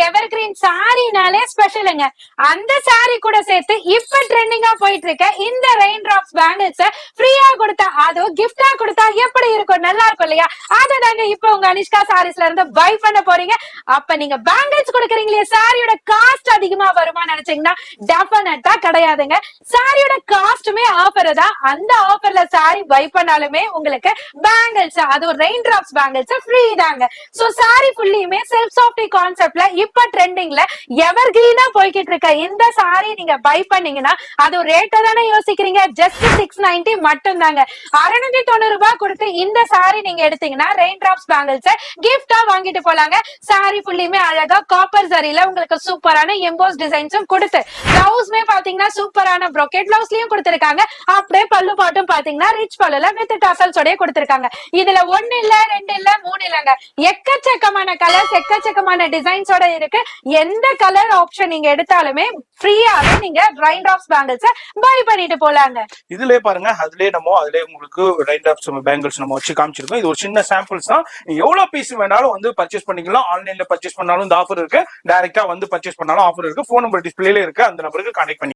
எவர் green சாரினாலே ஸ்பெஷலுங்க. அந்த sorry கூட சேர்த்து இப்ப ட்ரெண்டிங்கா போயிட்டு இருக்க இந்த ரெயின் டிராப்ஸ் பேங்கிள்ஸ் ஃப்ரீயா கொடுத்தா, அதுவும் கிஃப்டா கொடுத்தா எப்படி இருக்கும்? நல்லா இருக்கும் இல்லையா? அதை நாங்க இப்ப உங்க அனிஷ்கா சாரீஸ்ல இருந்து பை பண்ண போறீங்க. அப்ப நீங்க பேங்கிள்ஸ் கொடுக்குறீங்களே, சாரியோட காஸ்ட் அதிகமா வருமா நினைச்சீங்கன்னா டெஃபினட்டா கிடையாதுங்க. சாரியோட காஸ்ட்டுமே ஆஃபர் தான். அந்த ஆஃபர்ல சாரி பை பண்ணாலுமே உங்களுக்கு பேங்கிள்ஸ், அதுவும் ரெயின் டிராப்ஸ் பேங்கிள்ஸ் ஃப்ரீ தாங்க. சோ சாரி ஃபுல்லியுமே செல்ஃப் சாஃப்டி கான்செப்ட்ல இப்ப ட்ரெண்டிங்ல எவர் கிரீனா போய்கிட்டு இருக்க இந்த சாரி நீங்க பை பண்ணீங்கன்னா, அது ரேட்டை தானே யோசிக்கிறீங்க, ஜஸ்ட் 690 மட்டும் தாங்க. 690 ரூபாய் கொடுத்து இந்த சாரி நீங்க எடுத்தீங்கன்னா ரெயின் டிராப்ஸ் பேங்கிள்ஸ் கிஃப்டா வாங்கிட்டு போலாங்க. சாரி ஃபுல்லியுமே அழகா காப்பர் சரியில உங்களுக்கு சூப்பரான எம்போஸ் டிசைன்ஸும் கொடுத்து, பிளவுஸ்மே பாத்தீங்கன்னா சூப்பரான ப்ரோக்கெட் பிளவுஸ்லயும் கொடுத்திருக்காங்க. அப்படியே பல்லு பாட்டும் பாத்தீங்கன்னா ரிச் பல்லுல வித் டசல்ஸோடய கொடுத்திருக்காங்க. இதுல 1 இல்ல 2 இல்ல 3 இல்லங்க, எக்கச்சக்கமான கலர்ஸ் எக்கச்சக்கமான டிசைன்ஸோட இருக்கு. எந்த கலர் ஆப்ஷன் நீங்க எடுத்தாலுமே ஃப்ரீயாவே நீங்க ரெயின் டிராப்ஸ் பேங்கிள்ஸ் பை பண்ணிட்டு போலாங்க. இதுலயே பாருங்க, அதுலயே உங்களுக்கு ரெயின் டிராப்ஸ் பேங்கிள்ஸ் நம்ம வச்சு காமிச்சிருக்கோம். இது ஒரு சின்ன சாம்பிள்ஸ் தான். நீங்க எவ்வளவு பீஸ் வேணாலும் வந்து பர்ச்சேஸ் பண்ணிக்கலாம். ஆன்லைன்ல பர்ச்சேஸ் பண்ணாலும் இந்த ஆஃபர் இருக்கு, டைரக்டா வந்து பர்ச்சேஸ் பண்ணாலும் ஆஃபர் இருக்கு. போன் நம்பர் டிஸ்பிளேல இருக்கு, அந்த நம்பருக்கு கான்டாக்ட் பண்ணி